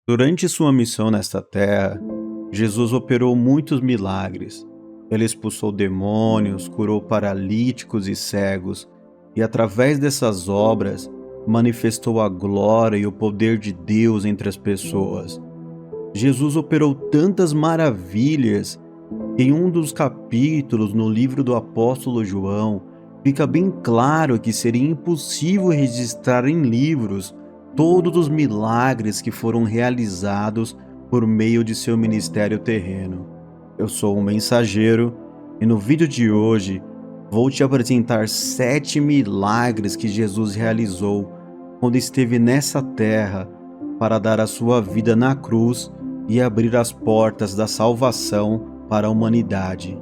Durante sua missão nesta terra, Jesus operou muitos milagres. Ele expulsou demônios, curou paralíticos e cegos, e através dessas obras, manifestou a glória e o poder de Deus entre as pessoas. Jesus operou tantas maravilhas que em um dos capítulos no livro do apóstolo João, fica bem claro que seria impossível registrar em livros todos os milagres que foram realizados por meio de seu ministério terreno. Eu sou um mensageiro e no vídeo de hoje vou te apresentar 7 milagres que Jesus realizou quando esteve nessa terra para dar a sua vida na cruz e abrir as portas da salvação para a humanidade.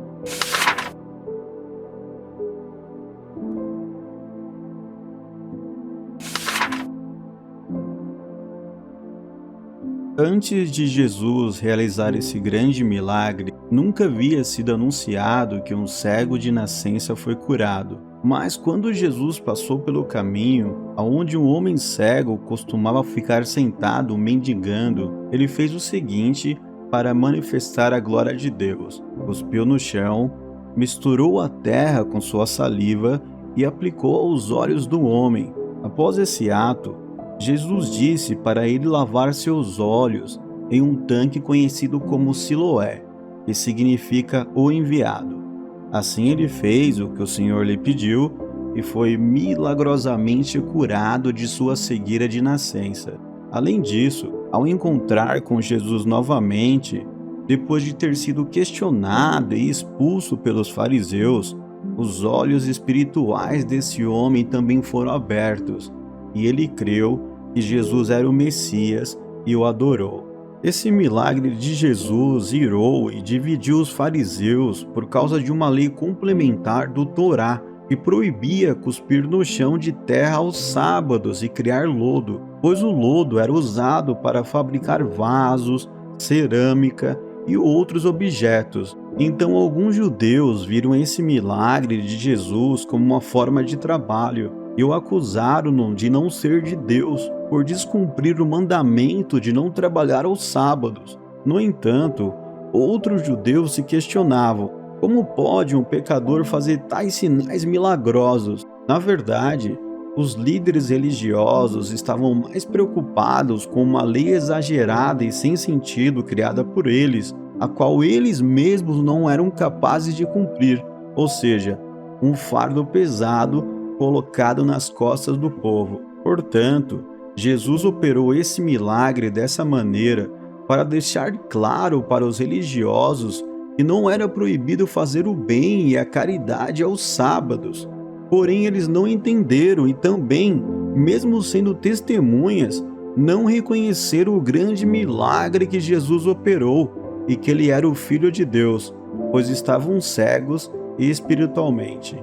Antes de Jesus realizar esse grande milagre, nunca havia sido anunciado que um cego de nascença foi curado. Mas quando Jesus passou pelo caminho, aonde um homem cego costumava ficar sentado mendigando, ele fez o seguinte para manifestar a glória de Deus. Cuspiu no chão, misturou a terra com sua saliva e aplicou aos olhos do homem. Após esse ato, Jesus disse para ele lavar seus olhos em um tanque conhecido como Siloé, que significa o enviado. Assim ele fez o que o Senhor lhe pediu e foi milagrosamente curado de sua cegueira de nascença. Além disso, ao encontrar com Jesus novamente, depois de ter sido questionado e expulso pelos fariseus, os olhos espirituais desse homem também foram abertos, e ele creu que Jesus era o Messias e o adorou. Esse milagre de Jesus irou e dividiu os fariseus por causa de uma lei complementar do Torá que proibia cuspir no chão de terra aos sábados e criar lodo, pois o lodo era usado para fabricar vasos, cerâmica e outros objetos. Então alguns judeus viram esse milagre de Jesus como uma forma de trabalho e o acusaram de não ser de Deus, por descumprir o mandamento de não trabalhar aos sábados. No entanto, outros judeus se questionavam: como pode um pecador fazer tais sinais milagrosos? Na verdade, os líderes religiosos estavam mais preocupados com uma lei exagerada e sem sentido criada por eles, a qual eles mesmos não eram capazes de cumprir, ou seja, um fardo pesado colocado nas costas do povo. Portanto, Jesus operou esse milagre dessa maneira para deixar claro para os religiosos que não era proibido fazer o bem e a caridade aos sábados. Porém, eles não entenderam e também, mesmo sendo testemunhas, não reconheceram o grande milagre que Jesus operou e que ele era o Filho de Deus, pois estavam cegos espiritualmente.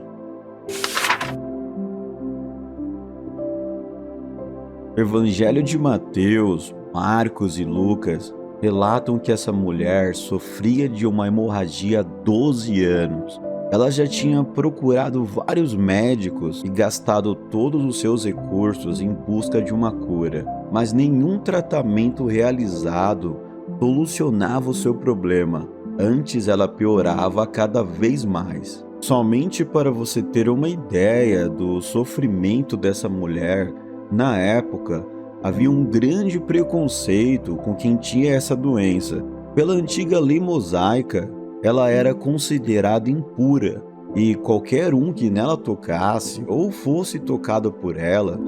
O Evangelho de Mateus, Marcos e Lucas relatam que essa mulher sofria de uma hemorragia há 12 anos. Ela já tinha procurado vários médicos e gastado todos os seus recursos em busca de uma cura, mas nenhum tratamento realizado solucionava o seu problema. Antes ela piorava cada vez mais. Somente para você ter uma ideia do sofrimento dessa mulher, na época, havia um grande preconceito com quem tinha essa doença. Pela antiga lei mosaica, ela era considerada impura e qualquer um que nela tocasse ou fosse tocado por ela,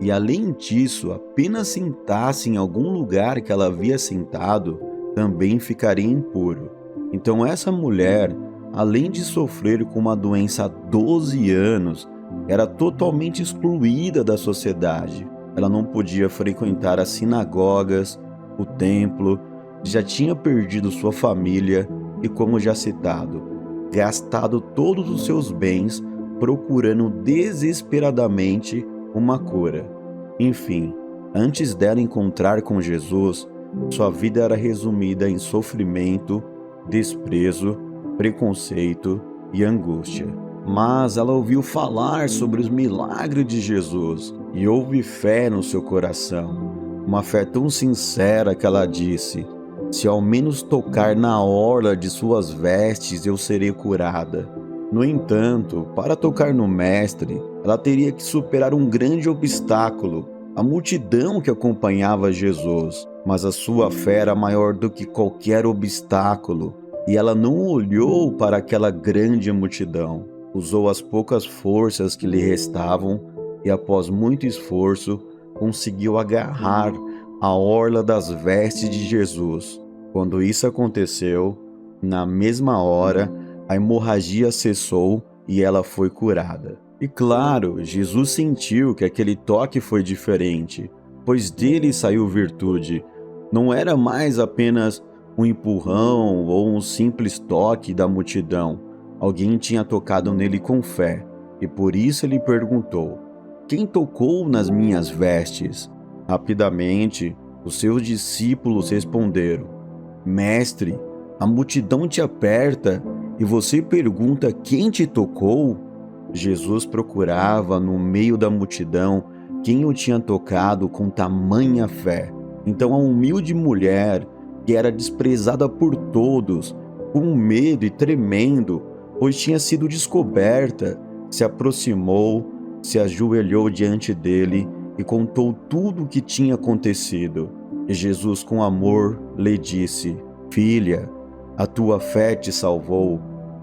e além disso apenas sentasse em algum lugar que ela havia sentado, também ficaria impuro. Então essa mulher, além de sofrer com uma doença há 12 anos, era totalmente excluída da sociedade. Ela não podia frequentar as sinagogas, o templo, já tinha perdido sua família e, como já citado, gastado todos os seus bens procurando desesperadamente uma cura. Enfim, antes dela encontrar com Jesus, sua vida era resumida em sofrimento, desprezo, preconceito e angústia. Mas ela ouviu falar sobre os milagres de Jesus e houve fé no seu coração. Uma fé tão sincera que ela disse: "Se ao menos tocar na orla de suas vestes, eu serei curada." No entanto, para tocar no Mestre, ela teria que superar um grande obstáculo, a multidão que acompanhava Jesus. Mas a sua fé era maior do que qualquer obstáculo, e ela não olhou para aquela grande multidão. Usou as poucas forças que lhe restavam e, após muito esforço, conseguiu agarrar a orla das vestes de Jesus. Quando isso aconteceu, na mesma hora, a hemorragia cessou e ela foi curada. E claro, Jesus sentiu que aquele toque foi diferente, pois dele saiu virtude. Não era mais apenas um empurrão ou um simples toque da multidão. Alguém tinha tocado nele com fé, e por isso ele perguntou: "Quem tocou nas minhas vestes?" Rapidamente, os seus discípulos responderam: "Mestre, a multidão te aperta e você pergunta quem te tocou?" Jesus procurava no meio da multidão quem o tinha tocado com tamanha fé. Então a humilde mulher, que era desprezada por todos, com medo e tremendo, pois tinha sido descoberta, se aproximou, se ajoelhou diante dele e contou tudo o que tinha acontecido. E Jesus, com amor, lhe disse: "Filha, a tua fé te salvou.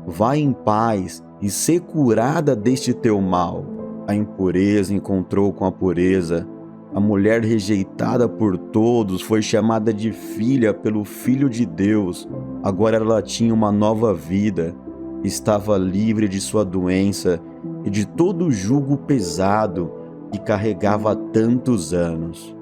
Vai em paz e ser curada deste teu mal." A impureza encontrou com a pureza. A mulher rejeitada por todos foi chamada de filha pelo Filho de Deus. Agora ela tinha uma nova vida. Estava livre de sua doença e de todo o jugo pesado que carregava há tantos anos.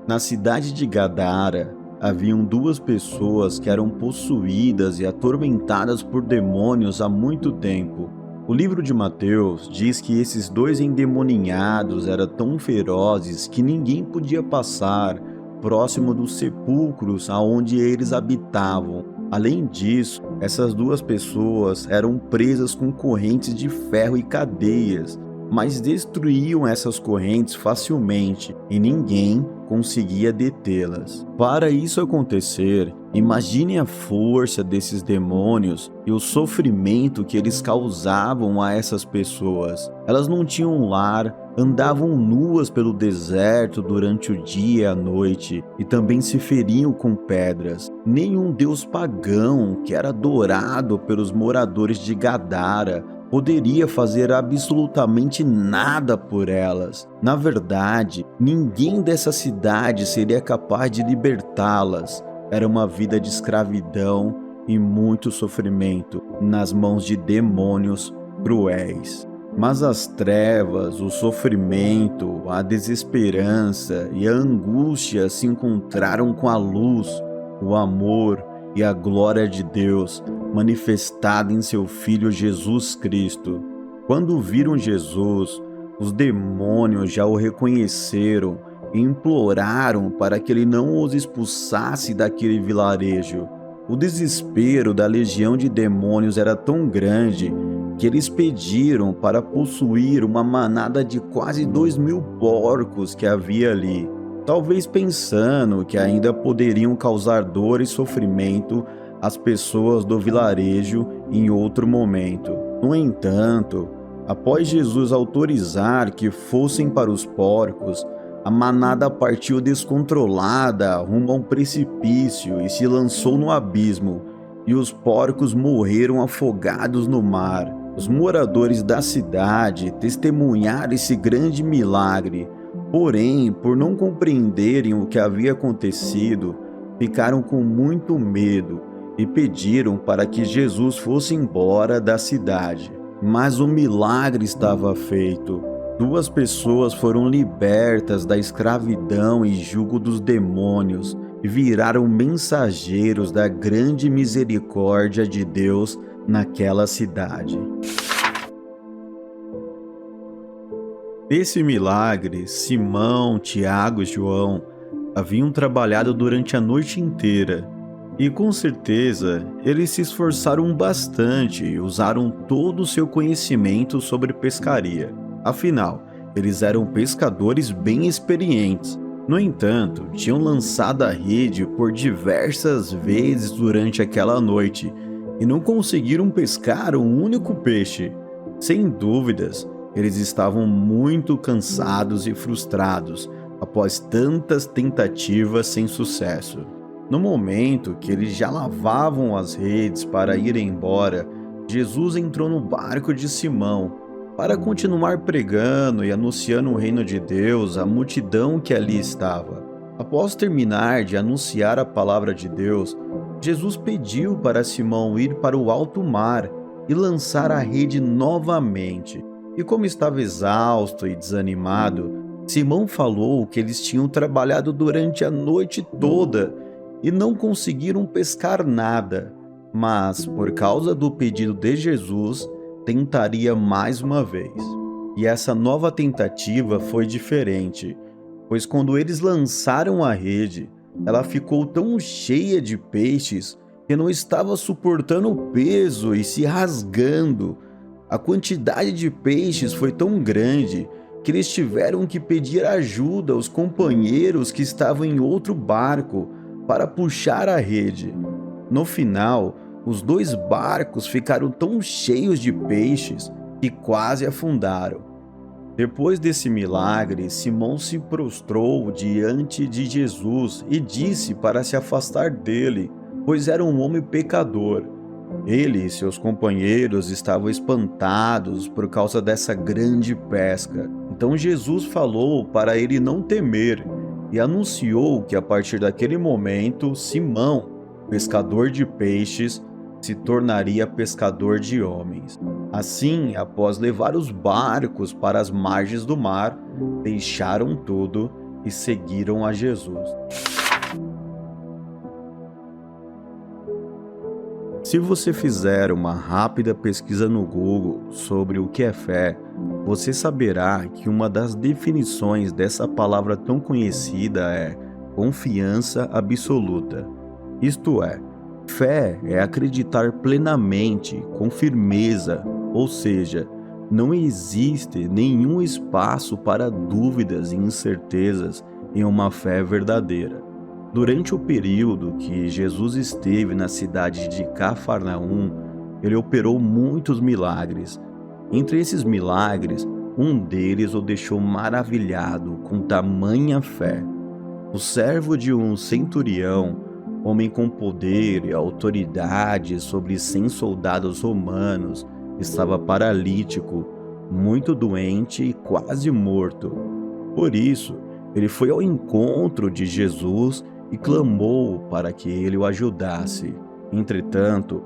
Na cidade de Gadara, haviam duas pessoas que eram possuídas e atormentadas por demônios há muito tempo. O livro de Mateus diz que esses dois endemoninhados eram tão ferozes que ninguém podia passar próximo dos sepulcros aonde eles habitavam. Além disso, essas duas pessoas eram presas com correntes de ferro e cadeias, mas destruíam essas correntes facilmente e ninguém conseguia detê-las. Para isso acontecer, imagine a força desses demônios e o sofrimento que eles causavam a essas pessoas. Elas não tinham lar, andavam nuas pelo deserto durante o dia e a noite e também se feriam com pedras. Nenhum deus pagão que era adorado pelos moradores de Gadara poderia fazer absolutamente nada por elas. Na verdade, ninguém dessa cidade seria capaz de libertá-las. Era uma vida de escravidão e muito sofrimento nas mãos de demônios cruéis. Mas as trevas, o sofrimento, a desesperança e a angústia se encontraram com a luz, o amor e a glória de Deus manifestada em seu Filho Jesus Cristo. Quando viram Jesus, os demônios já o reconheceram e imploraram para que ele não os expulsasse daquele vilarejo. O desespero da legião de demônios era tão grande que eles pediram para possuir uma manada de quase 2.000 porcos que havia ali, talvez pensando que ainda poderiam causar dor e sofrimento às pessoas do vilarejo em outro momento. No entanto, após Jesus autorizar que fossem para os porcos, a manada partiu descontrolada rumo a um precipício e se lançou no abismo, e os porcos morreram afogados no mar. Os moradores da cidade testemunharam esse grande milagre, porém, por não compreenderem o que havia acontecido, ficaram com muito medo e pediram para que Jesus fosse embora da cidade. Mas o milagre estava feito. 2 pessoas foram libertas da escravidão e jugo dos demônios e viraram mensageiros da grande misericórdia de Deus naquela cidade. Nesse milagre, Simão, Tiago e João haviam trabalhado durante a noite inteira e, com certeza, eles se esforçaram bastante e usaram todo o seu conhecimento sobre pescaria. Afinal, Eles eram pescadores bem experientes. No entanto, tinham lançado a rede por diversas vezes durante aquela noite e não conseguiram pescar um único peixe. Sem dúvidas, eles estavam muito cansados e frustrados após tantas tentativas sem sucesso. No momento que eles já lavavam as redes para ir embora, Jesus entrou no barco de Simão para continuar pregando e anunciando o reino de Deus à multidão que ali estava. Após terminar de anunciar a palavra de Deus, Jesus pediu para Simão ir para o alto mar e lançar a rede novamente. E como estava exausto e desanimado, Simão falou que eles tinham trabalhado durante a noite toda e não conseguiram pescar nada, mas por causa do pedido de Jesus, tentaria mais uma vez. E essa nova tentativa foi diferente, pois quando eles lançaram a rede, ela ficou tão cheia de peixes que não estava suportando o peso e se rasgando. A quantidade de peixes foi tão grande que eles tiveram que pedir ajuda aos companheiros que estavam em outro barco para puxar a rede. No final, os dois barcos ficaram tão cheios de peixes que quase afundaram. Depois desse milagre, Simão se prostrou diante de Jesus e disse para se afastar dele, pois era um homem pecador. Ele e seus companheiros estavam espantados por causa dessa grande pesca. Então Jesus falou para ele não temer e anunciou que a partir daquele momento, Simão, pescador de peixes, se tornaria pescador de homens. Assim, após levar os barcos para as margens do mar, deixaram tudo e seguiram a Jesus. Se você fizer uma rápida pesquisa no Google sobre o que é fé, você saberá que uma das definições dessa palavra tão conhecida é confiança absoluta. Isto é, fé é acreditar plenamente, com firmeza, ou seja, não existe nenhum espaço para dúvidas e incertezas em uma fé verdadeira. Durante o período que Jesus esteve na cidade de Cafarnaum, ele operou muitos milagres. Entre esses milagres, um deles o deixou maravilhado com tamanha fé. O servo de um centurião, homem com poder e autoridade sobre 100 soldados romanos, estava paralítico, muito doente e quase morto. Por isso, ele foi ao encontro de Jesus e clamou para que ele o ajudasse. Entretanto,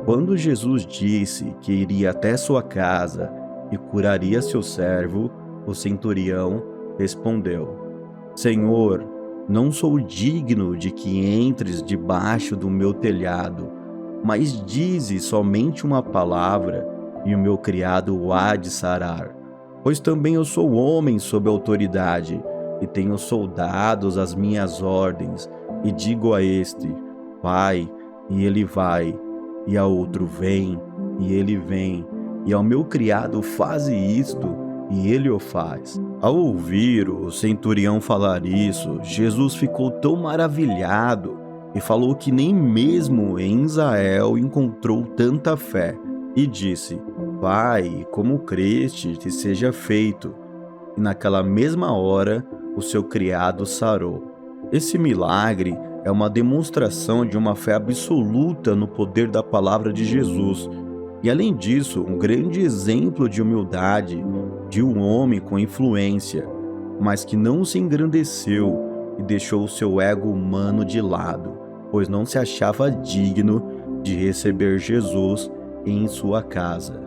quando Jesus disse que iria até sua casa e curaria seu servo, o centurião respondeu: Senhor, não sou digno de que entres debaixo do meu telhado, mas dize somente uma palavra e o meu criado o há de sarar. Pois também eu sou homem sob autoridade e tenho soldados às minhas ordens, e digo a este, vai, e ele vai, e a outro, vem, e ele vem, e ao meu criado, faze isto, e ele o faz. Ao ouvir o centurião falar isso, Jesus ficou tão maravilhado e falou que nem mesmo em Israel encontrou tanta fé, e disse, vai, como creste, te seja feito. E naquela mesma hora, o seu criado sarou. Esse milagre é uma demonstração de uma fé absoluta no poder da palavra de Jesus. E além disso, um grande exemplo de humildade de um homem com influência, mas que não se engrandeceu e deixou o seu ego humano de lado, pois não se achava digno de receber Jesus em sua casa.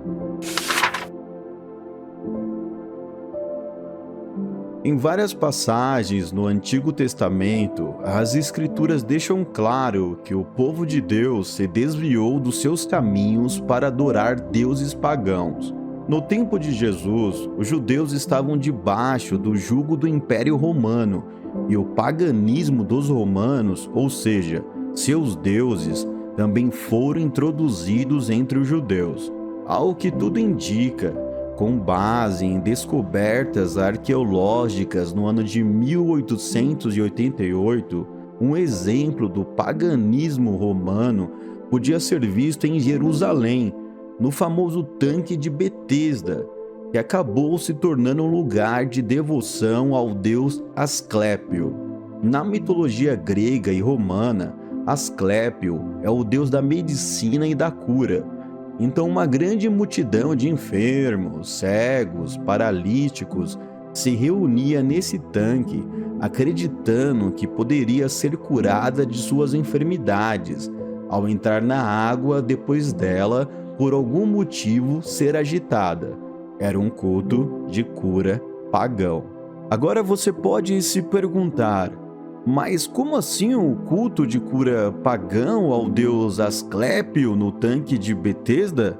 Em várias passagens no Antigo Testamento, as Escrituras deixam claro que o povo de Deus se desviou dos seus caminhos para adorar deuses pagãos. No tempo de Jesus, os judeus estavam debaixo do jugo do Império Romano e o paganismo dos romanos, ou seja, seus deuses, também foram introduzidos entre os judeus. Ao que tudo indica, Com base em descobertas arqueológicas no ano de 1888, um exemplo do paganismo romano podia ser visto em Jerusalém, no famoso tanque de Betesda, que acabou se tornando um lugar de devoção ao deus Asclépio. Na mitologia grega e romana, Asclépio é o deus da medicina e da cura. Então, uma grande multidão de enfermos, cegos, paralíticos se reunia nesse tanque, acreditando que poderia ser curada de suas enfermidades ao entrar na água depois dela, por algum motivo, ser agitada. Era um culto de cura pagão. Agora você pode se perguntar: mas como assim um culto de cura pagão ao deus Asclépio no tanque de Betesda?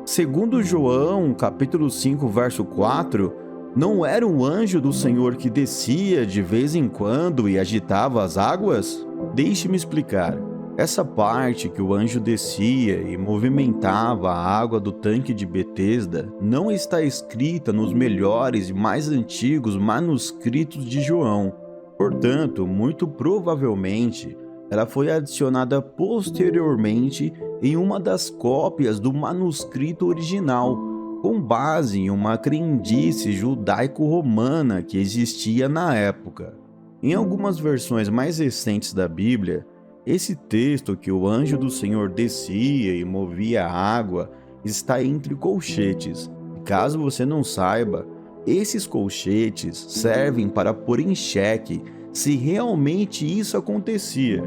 Segundo João, capítulo 5, verso 4, não era um anjo do Senhor que descia de vez em quando e agitava as águas? Deixe-me explicar. Essa parte que o anjo descia e movimentava a água do tanque de Betesda não está escrita nos melhores e mais antigos manuscritos de João. Portanto, muito provavelmente, ela foi adicionada posteriormente em uma das cópias do manuscrito original, com base em uma crendice judaico-romana que existia na época. Em algumas versões mais recentes da Bíblia, esse texto que o anjo do Senhor descia e movia a água está entre colchetes. Caso você não saiba, esses colchetes servem para pôr em xeque se realmente isso acontecia,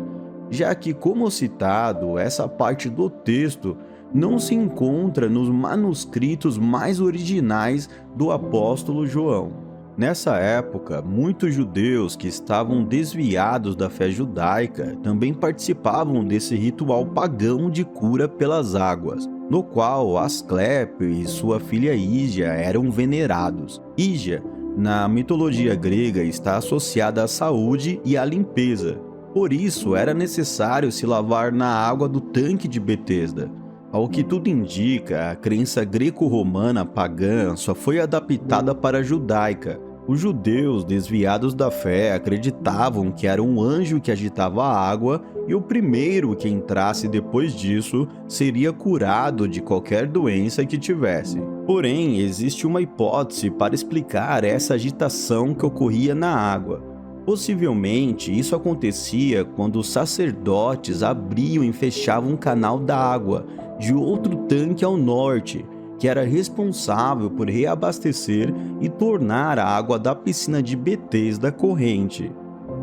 já que, como citado, essa parte do texto não se encontra nos manuscritos mais originais do apóstolo João. Nessa época, muitos judeus que estavam desviados da fé judaica também participavam desse ritual pagão de cura pelas águas, no qual Asclépio e sua filha Ígia eram venerados. Ígia, na mitologia grega, está associada à saúde e à limpeza. Por isso, era necessário se lavar na água do tanque de Betesda. Ao que tudo indica, a crença greco-romana pagã só foi adaptada para a judaica. Os judeus desviados da fé acreditavam que era um anjo que agitava a água e o primeiro que entrasse depois disso seria curado de qualquer doença que tivesse. Porém, existe uma hipótese para explicar essa agitação que ocorria na água. Possivelmente, isso acontecia quando os sacerdotes abriam e fechavam um canal da água de outro tanque ao norte, que era responsável por reabastecer e tornar a água da piscina de Betesda corrente.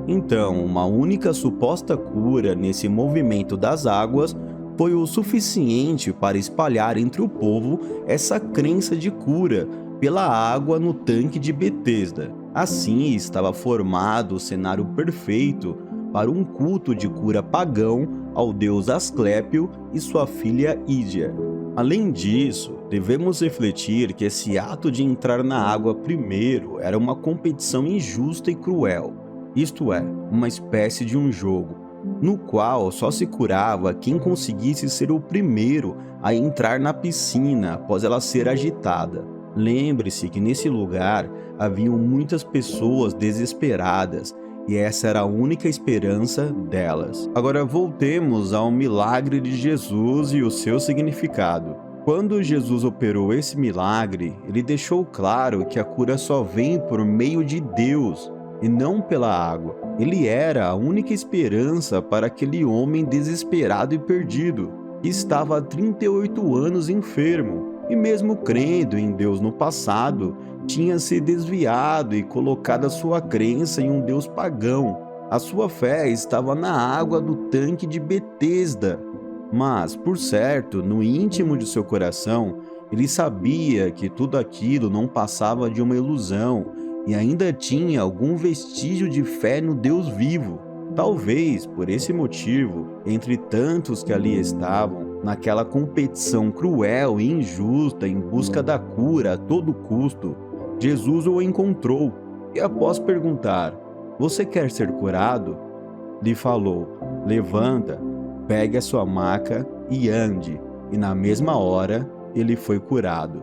Então, uma única suposta cura nesse movimento das águas foi o suficiente para espalhar entre o povo essa crença de cura pela água no tanque de Betesda. Assim, estava formado o cenário perfeito para um culto de cura pagão ao deus Asclépio e sua filha Ígia. Além disso, devemos refletir que esse ato de entrar na água primeiro era uma competição injusta e cruel, isto é, uma espécie de um jogo, no qual só se curava quem conseguisse ser o primeiro a entrar na piscina após ela ser agitada. Lembre-se que nesse lugar haviam muitas pessoas desesperadas e essa era a única esperança delas. Agora voltemos ao milagre de Jesus e o seu significado. Quando Jesus operou esse milagre, ele deixou claro que a cura só vem por meio de Deus e não pela água. Ele era a única esperança para aquele homem desesperado e perdido, que estava há 38 anos enfermo, e mesmo crendo em Deus no passado, tinha se desviado e colocado a sua crença em um Deus pagão. A sua fé estava na água do tanque de Betesda. Mas, por certo, no íntimo de seu coração, ele sabia que tudo aquilo não passava de uma ilusão e ainda tinha algum vestígio de fé no Deus vivo. Talvez, por esse motivo, entre tantos que ali estavam, naquela competição cruel e injusta em busca da cura a todo custo, Jesus o encontrou e, após perguntar: "Você quer ser curado?", lhe falou: "Levanta, pegue a sua maca e ande." E na mesma hora ele foi curado.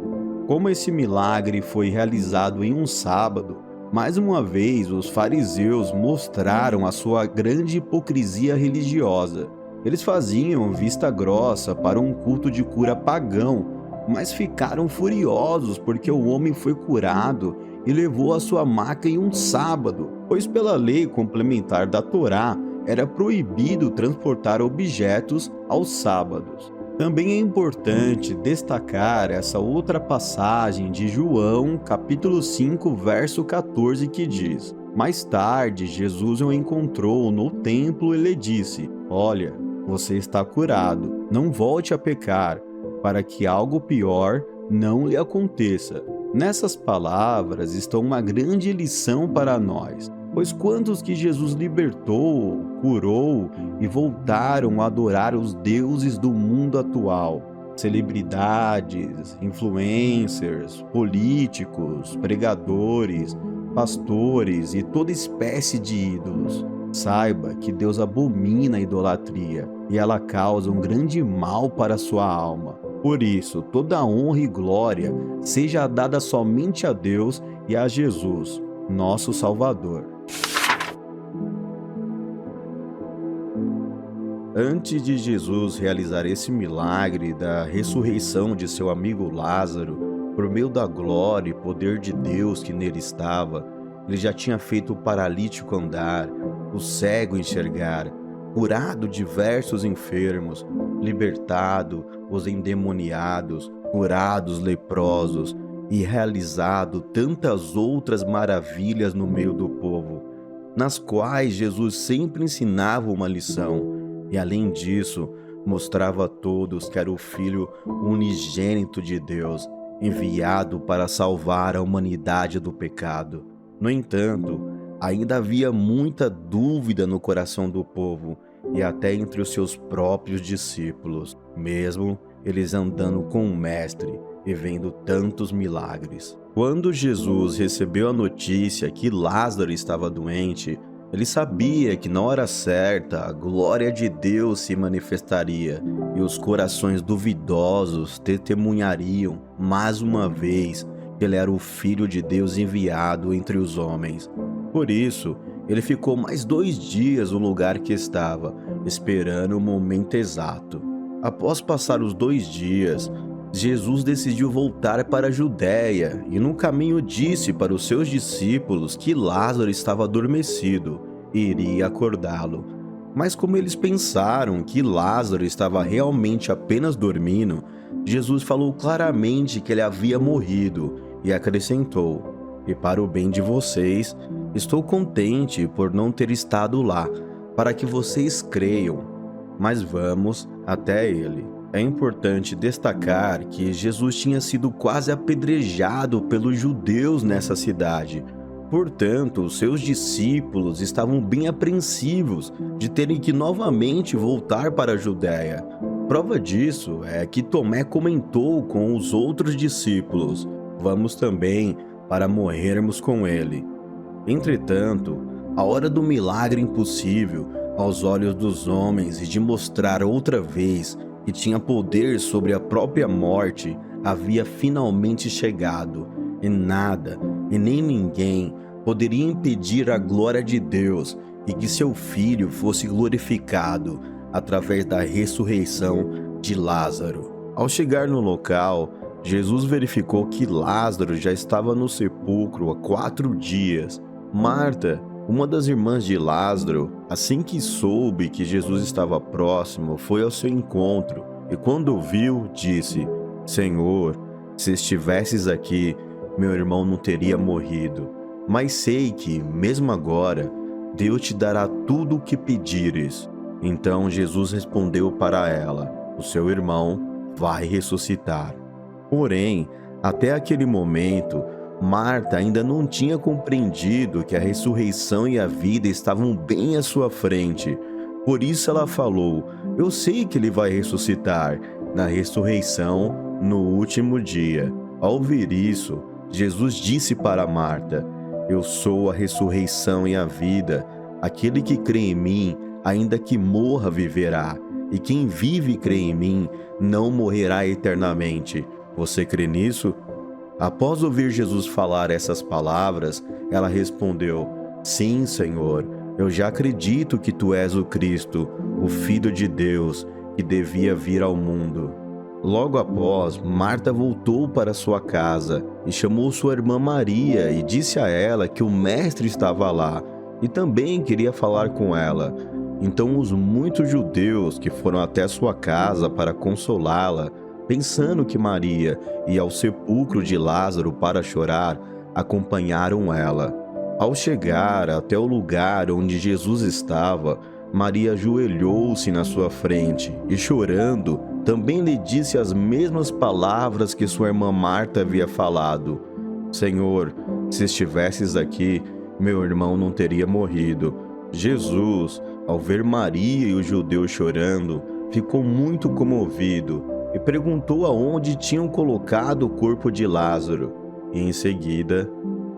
Como esse milagre foi realizado em um sábado, mais uma vez os fariseus mostraram a sua grande hipocrisia religiosa. Eles faziam vista grossa para um culto de cura pagão, mas ficaram furiosos porque o homem foi curado e levou a sua maca em um sábado, pois pela lei complementar da Torá era proibido transportar objetos aos sábados. Também é importante destacar essa outra passagem de João, capítulo 5, verso 14, que diz: Mais tarde, Jesus o encontrou no templo e lhe disse: Olha, você está curado, não volte a pecar, para que algo pior não lhe aconteça. Nessas palavras está uma grande lição para nós, pois quantos que Jesus libertou, curou e voltaram a adorar os deuses do mundo atual? Celebridades, influencers, políticos, pregadores, pastores e toda espécie de ídolos. Saiba que Deus abomina a idolatria e ela causa um grande mal para a sua alma. Por isso, toda honra e glória seja dada somente a Deus e a Jesus, nosso Salvador. Antes de Jesus realizar esse milagre da ressurreição de seu amigo Lázaro, por meio da glória e poder de Deus que nele estava, ele já tinha feito o paralítico andar, o cego enxergar, curado diversos enfermos, libertado os endemoniados, curado os leprosos e realizado tantas outras maravilhas no meio do povo, nas quais Jesus sempre ensinava uma lição e, além disso, mostrava a todos que era o Filho unigênito de Deus, enviado para salvar a humanidade do pecado. No entanto, ainda havia muita dúvida no coração do povo e até entre os seus próprios discípulos, mesmo eles andando com o Mestre e vendo tantos milagres. Quando Jesus recebeu a notícia que Lázaro estava doente, ele sabia que na hora certa a glória de Deus se manifestaria e os corações duvidosos testemunhariam mais uma vez que ele era o Filho de Deus enviado entre os homens. Por isso, ele ficou mais 2 dias no lugar que estava, esperando o momento exato. Após passar os 2 dias, Jesus decidiu voltar para a Judéia e no caminho disse para os seus discípulos que Lázaro estava adormecido e iria acordá-lo. Mas como eles pensaram que Lázaro estava realmente apenas dormindo, Jesus falou claramente que ele havia morrido e acrescentou: E para o bem de vocês, estou contente por não ter estado lá, para que vocês creiam. Mas vamos até ele. É importante destacar que Jesus tinha sido quase apedrejado pelos judeus nessa cidade. Portanto, os seus discípulos estavam bem apreensivos de terem que novamente voltar para a Judéia. Prova disso é que Tomé comentou com os outros discípulos: Vamos também para morrermos com ele. Entretanto, a hora do milagre impossível aos olhos dos homens e de mostrar outra vez que tinha poder sobre a própria morte havia finalmente chegado, e nada e nem ninguém poderia impedir a glória de Deus e que seu Filho fosse glorificado através da ressurreição de Lázaro. Ao chegar no local, Jesus verificou que Lázaro já estava no sepulcro há 4 dias. Marta, uma das irmãs de Lázaro, assim que soube que Jesus estava próximo, foi ao seu encontro e, quando o viu, disse: Senhor, se estivesses aqui, meu irmão não teria morrido. Mas sei que, mesmo agora, Deus te dará tudo o que pedires. Então Jesus respondeu para ela: O seu irmão vai ressuscitar. Porém, até aquele momento, Marta ainda não tinha compreendido que a ressurreição e a vida estavam bem à sua frente. Por isso ela falou: Eu sei que ele vai ressuscitar na ressurreição no último dia. Ao ouvir isso, Jesus disse para Marta: Eu sou a ressurreição e a vida. Aquele que crê em mim, ainda que morra, viverá. E quem vive e crê em mim, não morrerá eternamente. Você crê nisso? Após ouvir Jesus falar essas palavras, ela respondeu: Sim, Senhor, eu já acredito que tu és o Cristo, o Filho de Deus, que devia vir ao mundo. Logo após, Marta voltou para sua casa e chamou sua irmã Maria e disse a ela que o mestre estava lá e também queria falar com ela. Então os muitos judeus que foram até sua casa para consolá-la, pensando que Maria ia ao sepulcro de Lázaro para chorar, acompanharam ela. Ao chegar até o lugar onde Jesus estava, Maria ajoelhou-se na sua frente e, chorando, também lhe disse as mesmas palavras que sua irmã Marta havia falado: Senhor, se estivesses aqui, meu irmão não teria morrido. Jesus, ao ver Maria e os judeus chorando, ficou muito comovido e perguntou aonde tinham colocado o corpo de Lázaro, e em seguida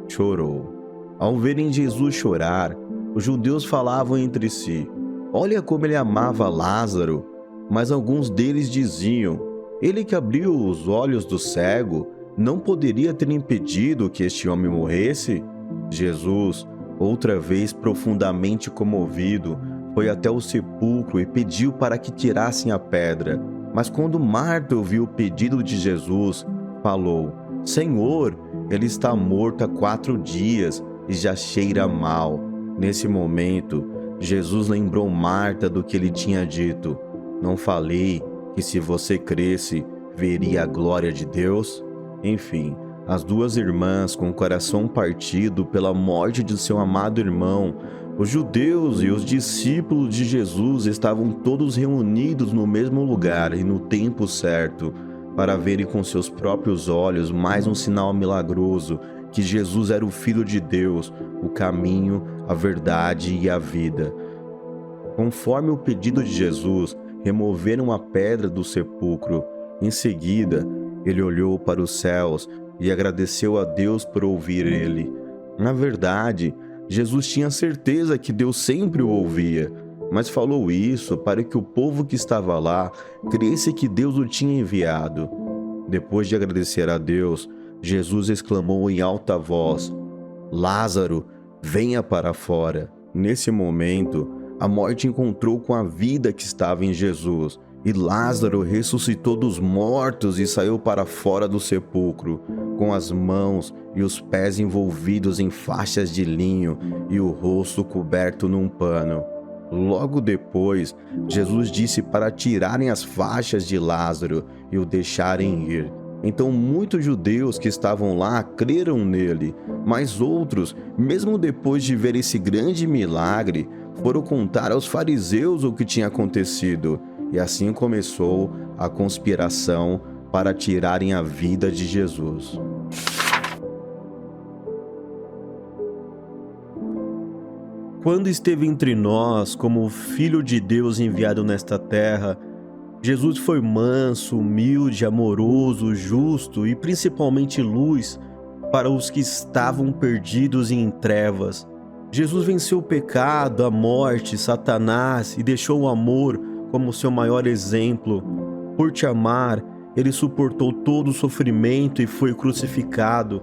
chorou. Ao verem Jesus chorar, os judeus falavam entre si: Olha como ele amava Lázaro. Mas alguns deles diziam: Ele que abriu os olhos do cego, não poderia ter impedido que este homem morresse? Jesus, outra vez profundamente comovido, foi até o sepulcro e pediu para que tirassem a pedra. Mas quando Marta ouviu o pedido de Jesus, falou: Senhor, ele está morto há 4 dias e já cheira mal. Nesse momento, Jesus lembrou Marta do que ele tinha dito: Não falei que se você cresce, veria a glória de Deus? Enfim, as duas irmãs, com o coração partido pela morte de seu amado irmão, os judeus e os discípulos de Jesus estavam todos reunidos no mesmo lugar e no tempo certo, para verem com seus próprios olhos mais um sinal milagroso, que Jesus era o Filho de Deus, o caminho, a verdade e a vida. Conforme o pedido de Jesus, removeram a pedra do sepulcro. Em seguida, ele olhou para os céus e agradeceu a Deus por ouvir ele. Na verdade, Jesus tinha certeza que Deus sempre o ouvia, mas falou isso para que o povo que estava lá cresse que Deus o tinha enviado. Depois de agradecer a Deus, Jesus exclamou em alta voz: Lázaro, venha para fora. Nesse momento, a morte encontrou com a vida que estava em Jesus, e Lázaro ressuscitou dos mortos e saiu para fora do sepulcro, com as mãos e os pés envolvidos em faixas de linho e o rosto coberto num pano. Logo depois, Jesus disse para tirarem as faixas de Lázaro e o deixarem ir. Então muitos judeus que estavam lá creram nele, mas outros, mesmo depois de ver esse grande milagre, foram contar aos fariseus o que tinha acontecido, e assim começou a conspiração para tirarem a vida de Jesus. Quando esteve entre nós como o Filho de Deus enviado nesta terra, Jesus foi manso, humilde, amoroso, justo e principalmente luz para os que estavam perdidos e em trevas. Jesus venceu o pecado, a morte, Satanás e deixou o amor como seu maior exemplo. Por te amar, ele suportou todo o sofrimento e foi crucificado,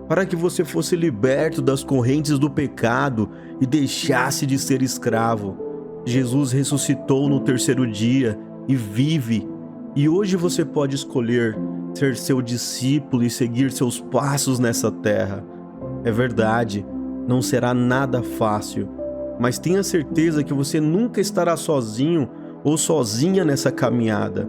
para que você fosse liberto das correntes do pecado e deixasse de ser escravo. Jesus ressuscitou no 3º dia e vive, e hoje você pode escolher ser seu discípulo e seguir seus passos nessa terra. É verdade, não será nada fácil, mas tenha certeza que você nunca estará sozinho ou sozinha nessa caminhada.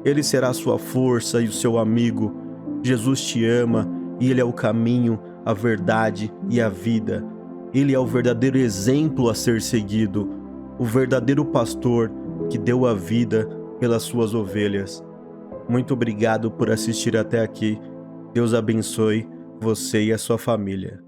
Ele será a sua força e o seu amigo. Jesus te ama e ele é o caminho, a verdade e a vida. Ele é o verdadeiro exemplo a ser seguido, o verdadeiro pastor que deu a vida pelas suas ovelhas. Muito obrigado por assistir até aqui. Deus abençoe você e a sua família.